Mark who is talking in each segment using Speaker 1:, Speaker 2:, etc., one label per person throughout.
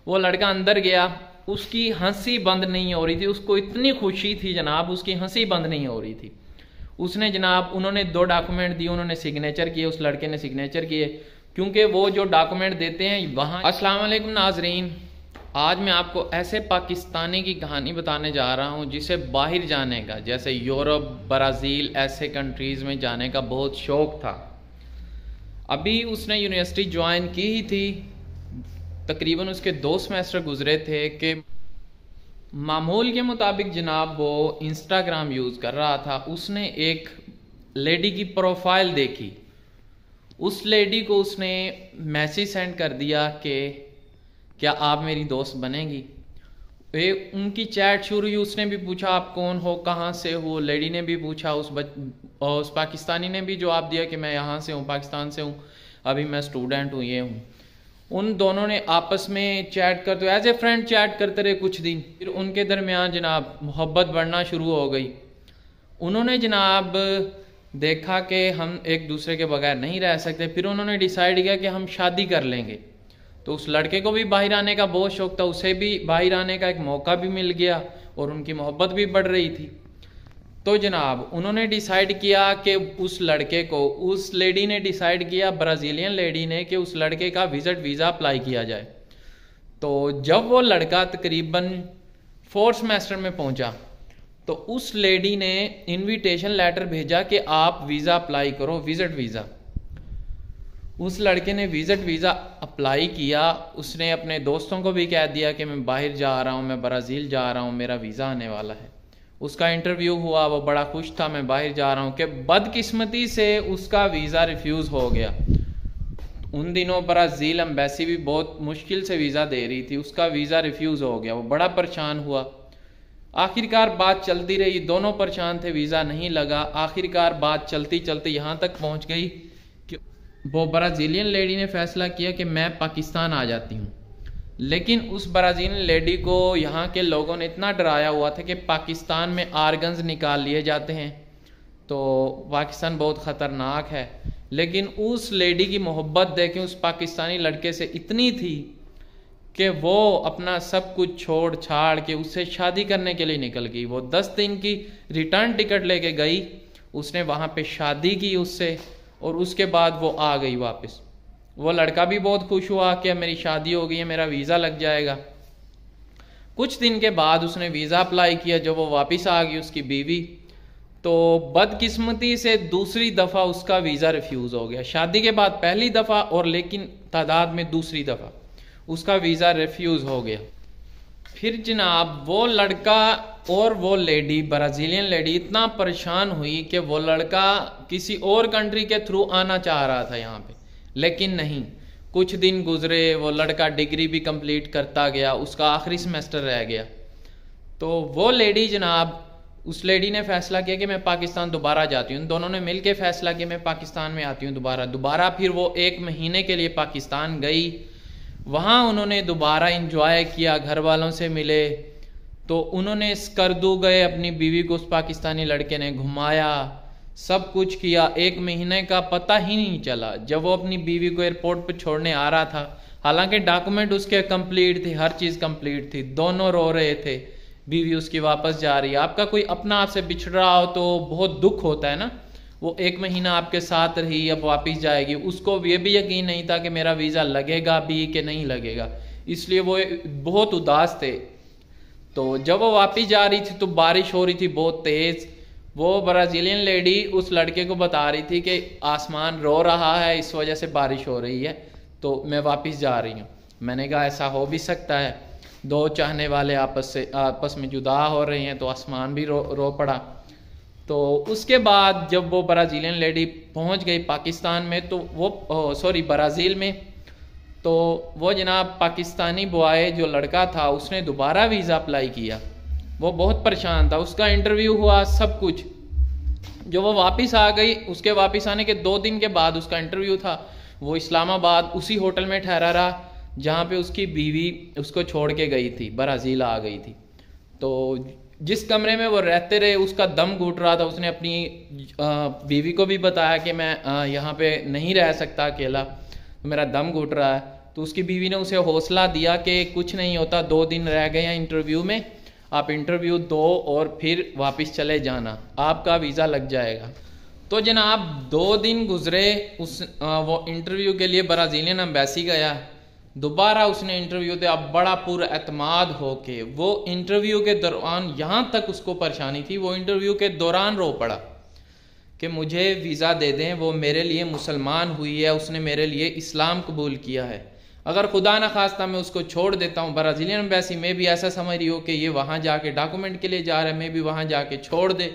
Speaker 1: वो लड़का अंदर गया, उसकी हंसी बंद नहीं हो रही थी, उसको इतनी खुशी थी जनाब, उसकी हंसी बंद नहीं हो रही थी। उसने जनाब, उन्होंने 2 डॉक्यूमेंट दिए, उन्होंने सिग्नेचर किए, उस लड़के ने सिग्नेचर किए, क्योंकि वो जो डॉक्यूमेंट देते हैं वहाँ। अस्सलाम वालेकुम नाजरीन, आज मैं आपको ऐसे पाकिस्तानी की कहानी बताने जा रहा हूँ जिसे बाहर जाने का, जैसे यूरोप, ब्राज़ील, ऐसे कंट्रीज़ में जाने का बहुत शौक़ था। अभी उसने यूनिवर्सिटी ज्वाइन की ही थी, तकरीबन उसके 2 सेमेस्टर गुजरे थे कि मामूल के मुताबिक जनाब वो इंस्टाग्राम यूज़ कर रहा था। उसने एक लेडी की प्रोफाइल देखी, उस लेडी को उसने मैसेज सेंड कर दिया कि क्या आप मेरी दोस्त बनेंगी। उनकी चैट शुरू हुई, उसने भी पूछा आप कौन हो, कहाँ से हो, लेडी ने भी पूछा, उस पाकिस्तानी ने भी जवाब दिया कि मैं यहाँ से हूँ, पाकिस्तान से हूँ, अभी मैं स्टूडेंट हूँ, ये हूँ। उन दोनों ने आपस में चैट करते एज ए फ्रेंड चैट करते रहे कुछ दिन, फिर उनके दरमियान जनाब मोहब्बत बढ़ना शुरू हो गई। उन्होंने जनाब देखा कि हम एक दूसरे के बगैर नहीं रह सकते, फिर उन्होंने डिसाइड किया कि हम शादी कर लेंगे। तो उस लड़के को भी बाहर आने का बहुत शौक था, उसे भी बाहर आने का एक मौका भी मिल गया और उनकी मोहब्बत भी बढ़ रही थी। तो जनाब उन्होंने डिसाइड किया कि उस लड़के को, उस लेडी ने डिसाइड किया, ब्राज़ीलियन लेडी ने, कि उस लड़के का विजिट वीज़ा अप्लाई किया जाए। तो जब वो लड़का तकरीबन 4th सेमेस्टर में पहुंचा तो उस लेडी ने इनविटेशन लेटर भेजा कि आप वीज़ा अप्लाई करो, विजिट वीज़ा। उस लड़के ने विजिट वीज़ा अप्लाई किया, उसने अपने दोस्तों को भी कह दिया कि मैं बाहर जा रहा हूँ, मैं ब्राज़ील जा रहा हूँ, मेरा वीज़ा आने वाला है। उसका इंटरव्यू हुआ, वो बड़ा खुश था, मैं बाहर जा रहा हूँ, कि बदकिस्मती से उसका वीज़ा रिफ्यूज़ हो गया। उन दिनों ब्राज़ील एम्बेसी भी बहुत मुश्किल से वीज़ा दे रही थी, उसका वीज़ा रिफ्यूज़ हो गया। वो बड़ा परेशान हुआ। आखिरकार बात चलती रही, दोनों परेशान थे, वीज़ा नहीं लगा। आखिरकार बात चलती चलती यहाँ तक पहुँच गई कि वो ब्राज़ीलियन लेडी ने फैसला किया कि मैं पाकिस्तान आ जाती हूँ। लेकिन उस ब्राज़ीलियन लेडी को यहाँ के लोगों ने इतना डराया हुआ था कि पाकिस्तान में आर्गन्स निकाल लिए जाते हैं, तो पाकिस्तान बहुत ख़तरनाक है। लेकिन उस लेडी की मोहब्बत देखें उस पाकिस्तानी लड़के से इतनी थी कि वो अपना सब कुछ छोड़ छाड़ के उससे शादी करने के लिए निकल गई। वो 10 दिन की रिटर्न टिकट लेके गई, उसने वहाँ पे शादी की उससे, और उसके बाद वो आ गई वापस। वो लड़का भी बहुत खुश हुआ कि मेरी शादी हो गई है, मेरा वीज़ा लग जाएगा। कुछ दिन के बाद उसने वीज़ा अप्लाई किया, जब वो वापस आ गई उसकी बीवी, तो बदकिस्मती से दूसरी दफ़ा उसका वीज़ा रिफ्यूज़ हो गया। शादी के बाद पहली दफ़ा, और लेकिन तादाद में दूसरी दफ़ा उसका वीज़ा रिफ्यूज़ हो गया। फिर जनाब वो लड़का और वो लेडी, ब्राज़ीलियन लेडी, इतना परेशान हुई कि वो लड़का किसी और कंट्री के थ्रू आना चाह रहा था यहाँ पे, लेकिन नहीं। कुछ दिन गुजरे, वो लड़का डिग्री भी कंप्लीट करता गया, उसका आखिरी सेमेस्टर रह गया। तो वो लेडी जनाब, उस लेडी ने फैसला किया कि मैं पाकिस्तान दोबारा जाती हूँ। दोनों ने मिलकर फैसला किया मैं पाकिस्तान में आती हूँ दोबारा। फिर वो 1 महीने के लिए पाकिस्तान गई, वहाँ उन्होंने दोबारा इंजॉय किया, घर वालों से मिले। तो उन्होंने स्कर्दू गए, अपनी बीवी को उस पाकिस्तानी लड़के ने घुमाया, सब कुछ किया। 1 महीने का पता ही नहीं चला। जब वो अपनी बीवी को एयरपोर्ट पर छोड़ने आ रहा था, हालांकि डॉक्यूमेंट उसके कंप्लीट थे, हर चीज़ कंप्लीट थी, दोनों रो रहे थे, बीवी उसकी वापस जा रही है। आपका कोई अपना आपसे बिछड़ रहा हो तो बहुत दुख होता है ना। वो 1 महीना आपके साथ रही, अब वापस जाएगी। उसको ये भी यकीन नहीं था कि मेरा वीज़ा लगेगा भी कि नहीं लगेगा, इसलिए वो बहुत उदास थे। तो जब वो वापस जा रही थी तो बारिश हो रही थी बहुत तेज़। वो ब्राज़ीलियन लेडी उस लड़के को बता रही थी कि आसमान रो रहा है, इस वजह से बारिश हो रही है, तो मैं वापस जा रही हूँ। मैंने कहा ऐसा हो भी सकता है, 2 चाहने वाले आपस में जुदा हो रहे हैं, तो आसमान भी रो पड़ा। तो उसके बाद जब वो ब्राज़ीलियन लेडी पहुंच गई पाकिस्तान में, तो वो ब्राज़ील में, तो वो जनाब पाकिस्तानी बॉय जो लड़का था उसने दोबारा वीज़ा अप्लाई किया। वो बहुत परेशान था, उसका इंटरव्यू हुआ, सब कुछ। जो वो वापस आ गई, उसके वापस आने के 2 दिन के बाद उसका इंटरव्यू था। वो इस्लामाबाद उसी होटल में ठहरा रहा जहाँ पे उसकी बीवी उसको छोड़ के गई थी, ब्राज़ील आ गई थी। तो जिस कमरे में वो रहते रहे उसका दम घुट रहा था। उसने अपनी बीवी को भी बताया कि मैं यहाँ पे नहीं रह सकता अकेला, मेरा दम घुट रहा है। तो उसकी बीवी ने उसे हौसला दिया कि कुछ नहीं होता, 2 दिन रह गए हैं इंटरव्यू में, आप इंटरव्यू दो और फिर वापस चले जाना, आपका वीज़ा लग जाएगा। तो जनाब 2 दिन गुजरे, वो इंटरव्यू के लिए ब्राज़ीलियन एम्बेसी गया, दोबारा उसने इंटरव्यू दिया, बड़ा पूरा एतमाद हो के। वो इंटरव्यू के दौरान यहाँ तक उसको परेशानी थी, वो इंटरव्यू के दौरान रो पड़ा कि मुझे वीज़ा दे दें, वो मेरे लिए मुसलमान हुई है, उसने मेरे लिए इस्लाम कबूल किया है, अगर खुदा न खास्ता मैं उसको छोड़ देता हूँ, ब्राज़ीलियन एम्बेसी में भी ऐसा समझ रही हो कि ये वहाँ जाके डॉक्यूमेंट के लिए जा रहा है, मैं भी वहाँ जाके छोड़ दे,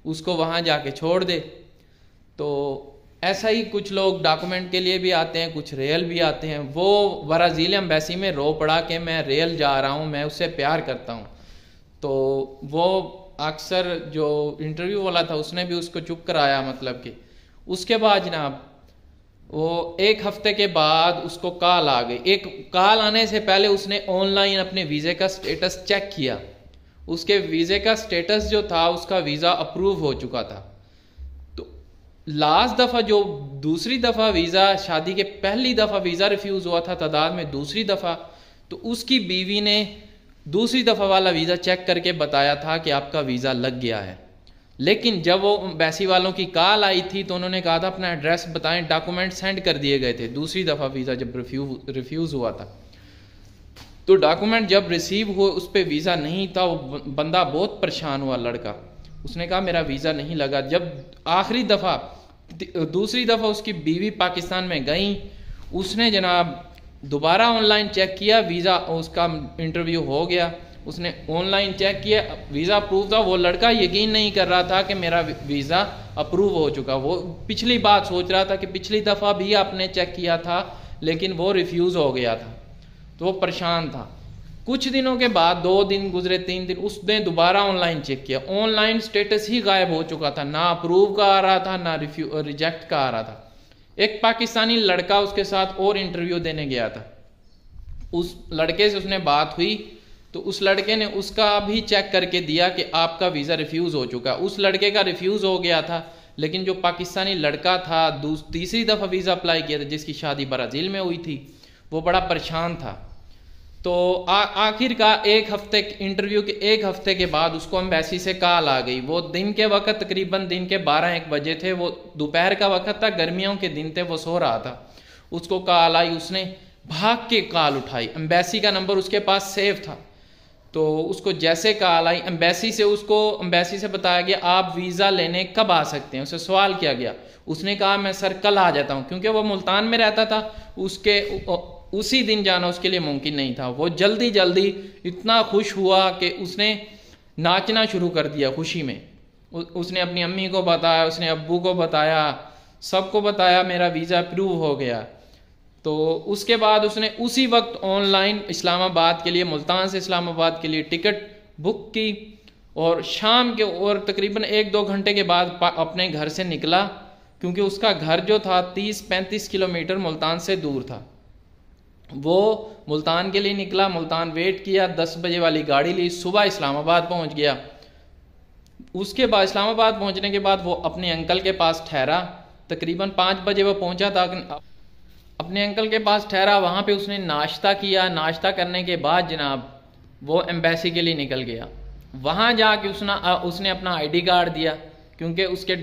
Speaker 1: उसको वहाँ जाके छोड़ दे। तो ऐसा ही कुछ लोग डॉक्यूमेंट के लिए भी आते हैं, कुछ रियल भी आते हैं। वो ब्राज़ीलियन एम्बेसी में रो पड़ा कि मैं रियल जा रहा हूँ, मैं उससे प्यार करता हूँ। तो वो अक्सर जो इंटरव्यू वाला था उसने भी उसको चुप कराया, मतलब कि उसके बाद जनाब वो 1 हफ्ते के बाद उसको कॉल आ गई। एक कॉल आने से पहले उसने ऑनलाइन अपने वीज़े का स्टेटस चेक किया, उसके वीज़े का स्टेटस जो था उसका वीज़ा अप्रूव हो चुका था। तो लास्ट दफ़ा जो दूसरी दफ़ा वीज़ा, शादी के पहली दफ़ा वीज़ा रिफ्यूज़ हुआ था तादाद में दूसरी दफ़ा, तो उसकी बीवी ने दूसरी दफ़ा वाला वीज़ा चेक करके बताया था कि आपका वीज़ा लग गया है। लेकिन जब वो एम्बेसी वालों की कॉल आई थी तो उन्होंने कहा था अपना एड्रेस बताएं, डॉक्यूमेंट सेंड कर दिए गए थे। दूसरी दफ़ा वीज़ा जब रिफ्यूज़ हुआ था तो डॉक्यूमेंट जब रिसीव हुए उस पर वीज़ा नहीं था। वो बंदा बहुत परेशान हुआ, लड़का, उसने कहा मेरा वीज़ा नहीं लगा। जब आखिरी दफ़ा दूसरी दफ़ा उसकी बीवी पाकिस्तान में गई, उसने जनाब दोबारा ऑनलाइन चेक किया, वीज़ा उसका इंटरव्यू हो गया, उसने ऑनलाइन चेक किया, वीज़ा अप्रूव था। वो लड़का यकीन नहीं कर रहा था कि मेरा वीज़ा अप्रूव हो चुका। वो पिछली बात सोच रहा था कि पिछली दफ़ा भी आपने चेक किया था लेकिन वो रिफ्यूज़ हो गया था, तो वो परेशान था। कुछ दिनों के बाद 2 दिन गुजरे, 3 दिन, उसने दोबारा ऑनलाइन चेक किया, ऑनलाइन स्टेटस ही गायब हो चुका था, ना अप्रूव का आ रहा था ना रिजेक्ट का आ रहा था। एक पाकिस्तानी लड़का उसके साथ और इंटरव्यू देने गया था, उस लड़के से उसने बात हुई तो उस लड़के ने उसका भी चेक करके दिया कि आपका वीज़ा रिफ्यूज़ हो चुका। उस लड़के का रिफ्यूज़ हो गया था, लेकिन जो पाकिस्तानी लड़का था तीसरी दफ़ा वीज़ा अप्लाई किया था, जिसकी शादी ब्राज़ील में हुई थी, वो बड़ा परेशान था। तो आखिर का 1 हफ्ते इंटरव्यू के 1 हफ्ते के बाद उसको एम्बेसी से कॉल आ गई। वो दिन के वक्त तकरीबन दिन के 12-1 बजे थे, वो दोपहर का वक्त था, गर्मियों के दिन थे, वो सो रहा था। उसको कॉल आई, उसने भाग के कॉल उठाई, एम्बेसी का नंबर उसके पास सेव था। तो उसको जैसे कॉल आई एम्बेसी से बताया गया आप वीज़ा लेने कब आ सकते हैं। उसे सवाल किया गया, उसने कहा मैं सर कल आ जाता हूँ, क्योंकि वो मुल्तान में रहता था, उसी दिन जाना उसके लिए मुमकिन नहीं था। वो जल्दी जल्दी इतना खुश हुआ कि उसने नाचना शुरू कर दिया खुशी में। उसने अपनी अम्मी को बताया, उसने अब्बू को बताया, सबको बताया मेरा वीज़ा अप्रूव हो गया। तो उसके बाद उसने उसी वक्त ऑनलाइन इस्लामाबाद के लिए, मुल्तान से इस्लामाबाद के लिए टिकट बुक की और शाम के और तकरीबन 1-2 घंटे के बाद अपने घर से निकला, क्योंकि उसका घर जो था 30-35 किलोमीटर मुल्तान से दूर था। वो मुल्तान के लिए निकला, मुल्तान वेट किया, 10 बजे वाली गाड़ी ली, सुबह इस्लामाबाद पहुंच गया। उसके बाद इस्लामाबाद पहुंचने के बाद वो अपने अंकल के पास ठहरा, तकरीबन 5 बजे वो पहुंचा था, अपने अंकल के पास ठहरा। वहाँ पे उसने नाश्ता किया, नाश्ता करने के बाद जनाब वो एम्बेसी के लिए निकल गया। वहाँ जाके उसने अपना आईडी कार्ड दिया, क्योंकि उसके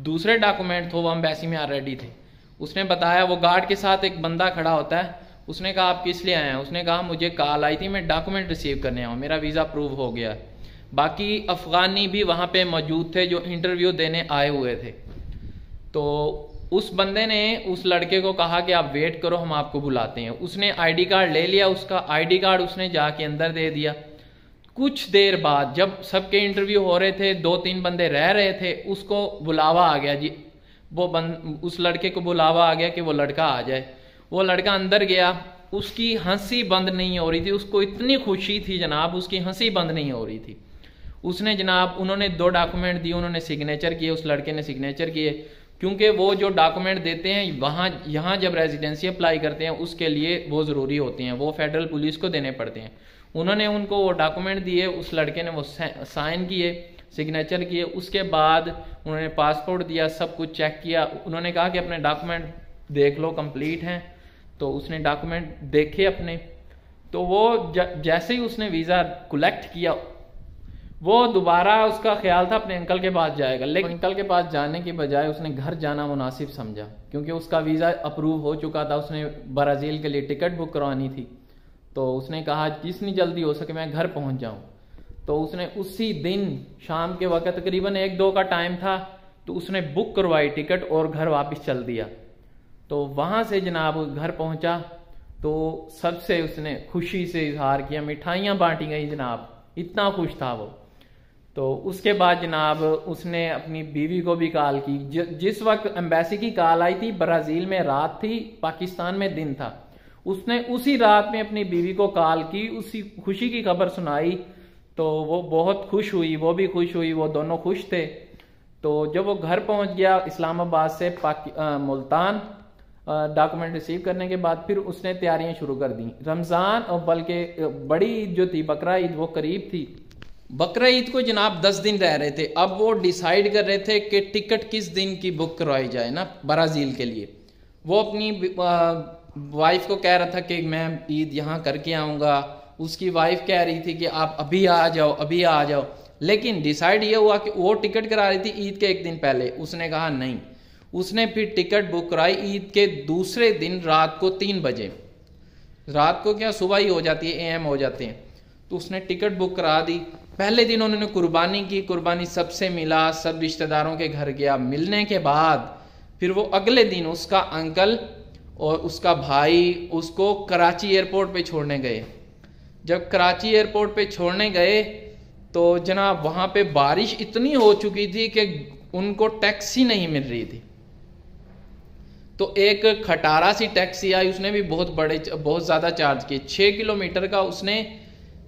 Speaker 1: दूसरे डॉक्यूमेंट थे वो एम्बेसी में ऑलरेडी थे। उसने बताया, वो गार्ड के साथ एक बंदा खड़ा होता है, उसने कहा आप किस लिए आए हैं? उसने कहा मुझे कॉल आई थी, मैं डॉक्यूमेंट रिसीव करने आया हूँ, मेरा वीज़ा अप्रूव हो गया है। बाकी अफ़गानी भी वहाँ पे मौजूद थे जो इंटरव्यू देने आए हुए थे। तो उस बंदे ने उस लड़के को कहा कि आप वेट करो, हम आपको बुलाते हैं। उसने आईडी कार्ड ले लिया, उसका आईडी कार्ड उसने जाके अंदर दे दिया। कुछ देर बाद जब सबके इंटरव्यू हो रहे थे, 2-3 बंदे रह रहे थे, उसको बुलावा आ गया जी, उस लड़के को बुलावा आ गया कि वो लड़का आ जाए। वो लड़का अंदर गया, उसकी हंसी बंद नहीं हो रही थी, उसको इतनी खुशी थी जनाब, उसकी हंसी बंद नहीं हो रही थी। उसने जनाब, उन्होंने 2 डॉक्यूमेंट दिए, उन्होंने सिग्नेचर किए, उस लड़के ने सिग्नेचर किए, क्योंकि वो जो डॉक्यूमेंट देते हैं यहाँ जब रेजिडेंसी अप्लाई करते हैं उसके लिए वो ज़रूरी होते हैं, वो फेडरल पुलिस को देने पड़ते हैं। उन्होंने उनको वो डॉक्यूमेंट दिए, उस लड़के ने वो साइन किए, सिग्नेचर किए। उसके बाद उन्होंने पासपोर्ट दिया, सब कुछ चेक किया। उन्होंने कहा कि अपने डॉक्यूमेंट देख लो कंप्लीट हैं, तो उसने डॉक्यूमेंट देखे अपने, तो वो जैसे ही उसने वीज़ा कलेक्ट किया, वो दोबारा उसका ख्याल था अपने अंकल के पास जाएगा, लेकिन अंकल के पास जाने की बजाय उसने घर जाना मुनासिब समझा, क्योंकि उसका वीज़ा अप्रूव हो चुका था, उसने ब्राज़ील के लिए टिकट बुक करवानी थी। तो उसने कहा जितनी जल्दी हो सके मैं घर पहुंच जाऊं। तो उसने उसी दिन शाम के वक्त तकरीबन 1-2 का टाइम था, तो उसने बुक करवाई टिकट और घर वापस चल दिया। तो वहां से जनाब घर पहुंचा तो सबसे उसने खुशी से इजहार किया, मिठाइयाँ बांटी गई जनाब, इतना खुश था वो। तो उसके बाद जनाब उसने अपनी बीवी को भी कॉल की, जिस वक्त एम्बेसी की कॉल आई थी ब्राज़ील में रात थी, पाकिस्तान में दिन था, उसने उसी रात में अपनी बीवी को कॉल की, उसी खुशी की खबर सुनाई। तो वो बहुत खुश हुई, वो भी खुश हुई, वो दोनों खुश थे। तो जब वो घर पहुंच गया इस्लामाबाद से मुल्तान डॉक्यूमेंट रिसीव करने के बाद, फिर उसने तैयारियां शुरू कर दी। रमज़ान और बल्कि बड़ी ईद जो थी बकरा ईद वो करीब थी। बकरा ईद को जनाब 10 दिन रह रहे थे। अब वो डिसाइड कर रहे थे कि टिकट किस दिन की बुक करवाई जाए ना ब्राज़ील के लिए। वो अपनी वाइफ को कह रहा था कि मैं ईद यहाँ करके आऊँगा, उसकी वाइफ कह रही थी कि आप अभी आ जाओ, अभी आ जाओ। लेकिन डिसाइड ये हुआ कि वो टिकट करा रही थी ईद के 1 दिन पहले, उसने कहा नहीं। उसने फिर टिकट बुक कराई ईद के दूसरे दिन रात को 3 बजे, रात को क्या सुबह ही हो जाती है, AM हो जाते हैं। तो उसने टिकट बुक करा दी। पहले दिन उन्होंने कुर्बानी की, कुर्बानी सबसे मिला, सब रिश्तेदारों के घर गया। मिलने के बाद फिर वो अगले दिन उसका अंकल और उसका भाई उसको कराची एयरपोर्ट पे छोड़ने गए। जब कराची एयरपोर्ट पे छोड़ने गए तो जनाब वहाँ पे बारिश इतनी हो चुकी थी कि उनको टैक्सी नहीं मिल रही थी। तो एक खटारा सी टैक्सी आई, उसने भी बहुत ज़्यादा चार्ज किए। 6 किलोमीटर का उसने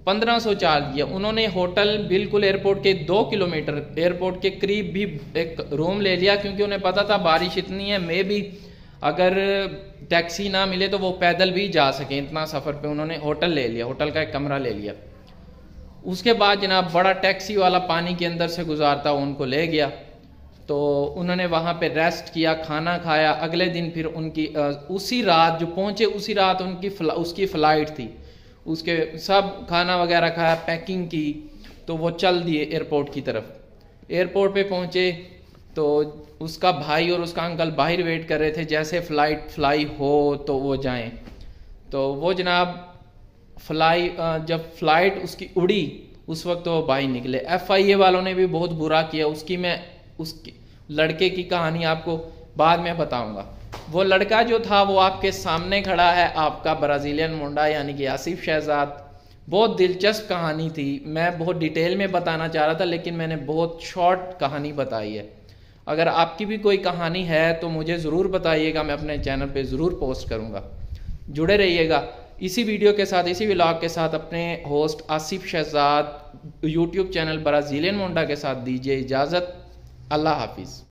Speaker 1: 1500 चार्ज किया। उन्होंने होटल बिल्कुल एयरपोर्ट के 2 किलोमीटर एयरपोर्ट के करीब भी एक रूम ले लिया, क्योंकि उन्हें पता था बारिश इतनी है, मे भी अगर टैक्सी ना मिले तो वो पैदल भी जा सके। इतना सफ़र पे उन्होंने होटल ले लिया, होटल का एक कमरा ले लिया। उसके बाद जनाब बड़ा टैक्सी वाला पानी के अंदर से गुजारता उनको ले गया। तो उन्होंने वहाँ पे रेस्ट किया, खाना खाया। अगले दिन फिर उनकी उसी रात जो पहुँचे उसी रात उसकी फ़्लाइट थी। उसके सब खाना वगैरह खाया, पैकिंग की, तो वो चल दिए एयरपोर्ट की तरफ। एयरपोर्ट पे पहुँचे तो उसका भाई और उसका अंकल बाहर वेट कर रहे थे, जैसे फ़्लाइट फ्लाई हो तो वो जाएं। तो वो जनाब जब फ़्लाइट उसकी उड़ी उस वक्त तो वो बाहर निकले। FIA वालों ने भी बहुत बुरा किया। उसकी लड़के की कहानी आपको बाद में बताऊंगा। वो लड़का जो था वो आपके सामने खड़ा है, आपका ब्राज़ीलियन मुंडा यानी कि आसिफ शहजाद। बहुत दिलचस्प कहानी थी, मैं बहुत डिटेल में बताना चाह रहा था लेकिन मैंने बहुत शॉर्ट कहानी बताई है। अगर आपकी भी कोई कहानी है तो मुझे ज़रूर बताइएगा, मैं अपने चैनल पे ज़रूर पोस्ट करूँगा। जुड़े रहिएगा इसी वीडियो के साथ, इसी व्लॉग के साथ। अपने host Asif Shehzad YouTube channel Brazilian Munda के साथ दीजिए इजाज़त। अल्लाह हाफिज़।